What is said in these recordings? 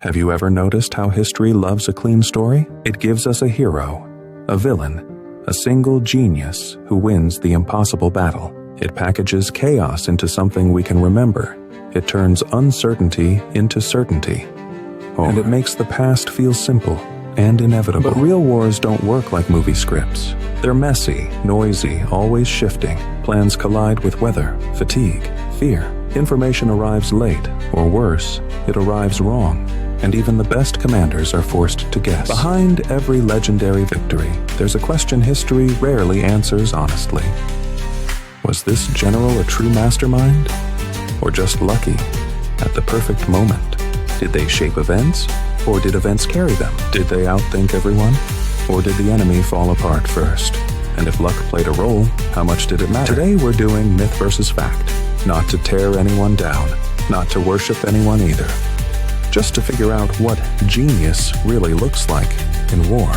Have you ever noticed how history loves a clean story? It gives us a hero, a villain, a single genius who wins the impossible battle. It packages chaos into something we can remember. It turns uncertainty into certainty. And it makes the past feel simple and inevitable. But real wars don't work like movie scripts. They're messy, noisy, always shifting. Plans collide with weather, fatigue, fear. Information arrives late, or worse, it arrives wrong. And even the best commanders are forced to guess. Behind every legendary victory, there's a question history rarely answers honestly. Was this general a true mastermind? Or just lucky at the perfect moment? Did they shape events? Or did events carry them? Did they outthink everyone? Or did the enemy fall apart first? And if luck played a role, how much did it matter? Today we're doing myth versus fact. Not to tear anyone down, not to worship anyone either. Just to figure out what genius really looks like in war,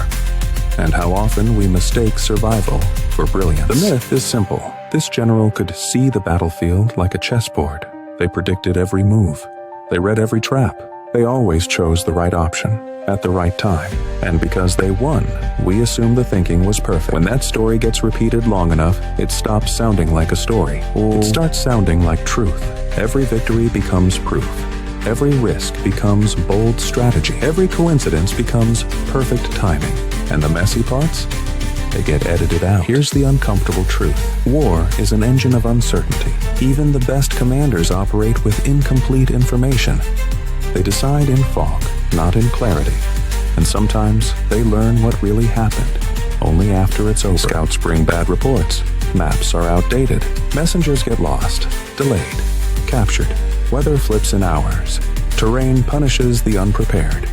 and how often we mistake survival for brilliance. The myth is simple. This general could see the battlefield like a chessboard. They predicted every move. They read every trap. They always chose the right option at the right time. And because they won, we assume the thinking was perfect. When that story gets repeated long enough, it stops sounding like a story. It starts sounding like truth. Every victory becomes proof. Every risk becomes bold strategy. Every coincidence becomes perfect timing. And the messy parts? They get edited out. Here's the uncomfortable truth. War is an engine of uncertainty. Even the best commanders operate with incomplete information. They decide in fog, not in clarity. And sometimes they learn what really happened only after it's over. Scouts bring bad reports. Maps are outdated. Messengers get lost, delayed, captured. Weather flips in hours. Terrain punishes the unprepared.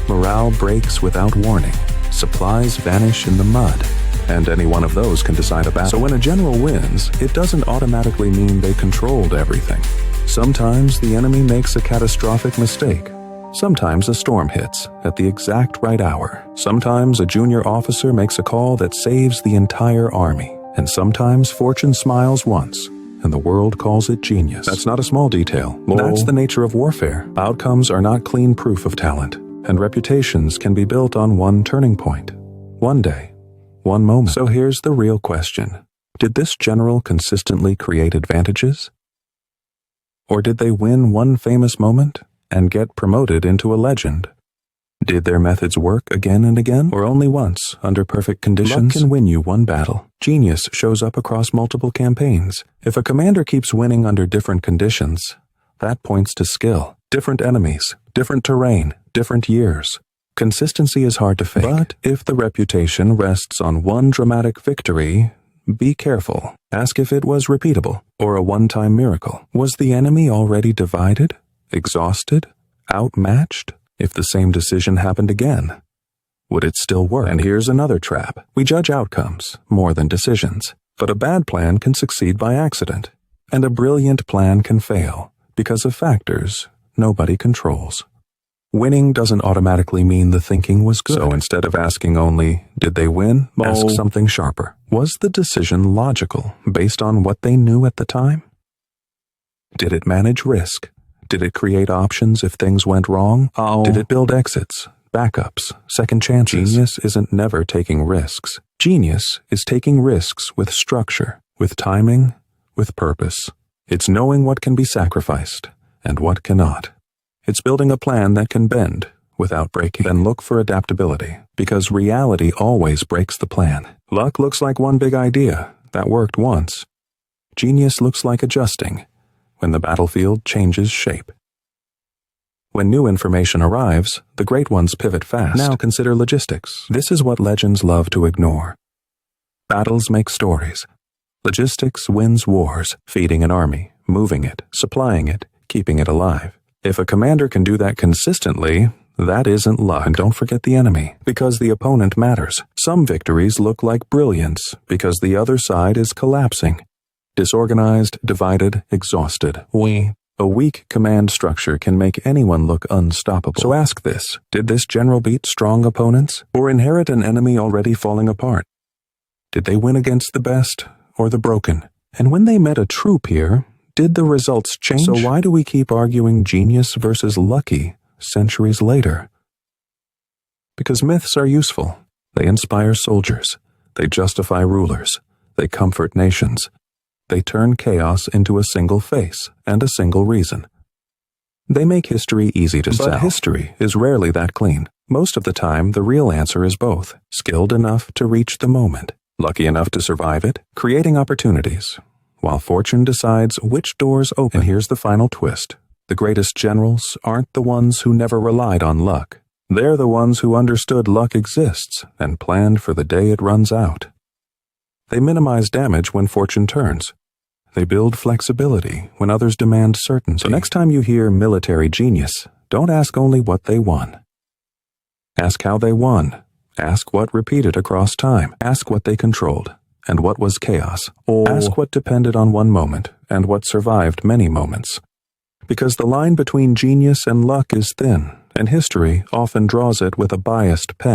Morale breaks without warning. Supplies vanish in the mud. And any one of those can decide a battle. So when a general wins, it doesn't automatically mean they controlled everything. Sometimes the enemy makes a catastrophic mistake. Sometimes a storm hits at the exact right hour. Sometimes a junior officer makes a call that saves the entire army. And sometimes fortune smiles once, and the world calls it genius. That's not a small detail. That's the nature of warfare. Outcomes are not clean proof of talent, and reputations can be built on one turning point. One day, one moment. So here's the real question. Did this general consistently create advantages? Or did they win one famous moment and get promoted into a legend? Did their methods work again and again, or only once under perfect conditions? Luck can win you one battle. Genius shows up across multiple campaigns. If a commander keeps winning under different conditions, that points to skill. Different enemies, different terrain, different years. Consistency is hard to fake. But if the reputation rests on one dramatic victory, be careful. Ask if it was repeatable or a one-time miracle. Was the enemy already divided, exhausted, outmatched? If the same decision happened again, would it still work? And here's another trap. We judge outcomes more than decisions. But a bad plan can succeed by accident, and a brilliant plan can fail because of factors nobody controls. Winning doesn't automatically mean the thinking was good. So instead of asking only, did they win? Ask something sharper. Was the decision logical based on what they knew at the time? Did it manage risk? Did it create options if things went wrong? Did it build exits, backups, second chances? Genius isn't never taking risks. Genius is taking risks with structure, with timing, with purpose. It's knowing what can be sacrificed and what cannot. It's building a plan that can bend without breaking. Then look for adaptability, because reality always breaks the plan. Luck looks like one big idea that worked once. Genius looks like adjusting when the battlefield changes shape. When new information arrives, the great ones pivot fast. Now consider logistics. This is what legends love to ignore. Battles make stories. Logistics wins wars, feeding an army, moving it, supplying it, keeping it alive. If a commander can do that consistently, that isn't luck. And don't forget the enemy, because the opponent matters. Some victories look like brilliance because the other side is collapsing. Disorganized, divided, exhausted. A weak command structure can make anyone look unstoppable. So ask this, did this general beat strong opponents, or inherit an enemy already falling apart? Did they win against the best, or the broken? And when they met a true peer, did the results change? So why do we keep arguing genius versus lucky centuries later. Because myths are useful. They inspire soldiers. They justify rulers. They comfort nations. They turn chaos into a single face and a single reason. They make history easy to sell. But history is rarely that clean. Most of the time, the real answer is both: skilled enough to reach the moment, lucky enough to survive it, creating opportunities, while fortune decides which doors open. And here's the final twist. The greatest generals aren't the ones who never relied on luck. They're the ones who understood luck exists and planned for the day it runs out. They minimize damage when fortune turns. They build flexibility when others demand certainty. So next time you hear military genius, don't ask only what they won. Ask how they won. Ask what repeated across time. Ask what they controlled and what was chaos. Or ask what depended on one moment and what survived many moments. Because the line between genius and luck is thin, and history often draws it with a biased pen.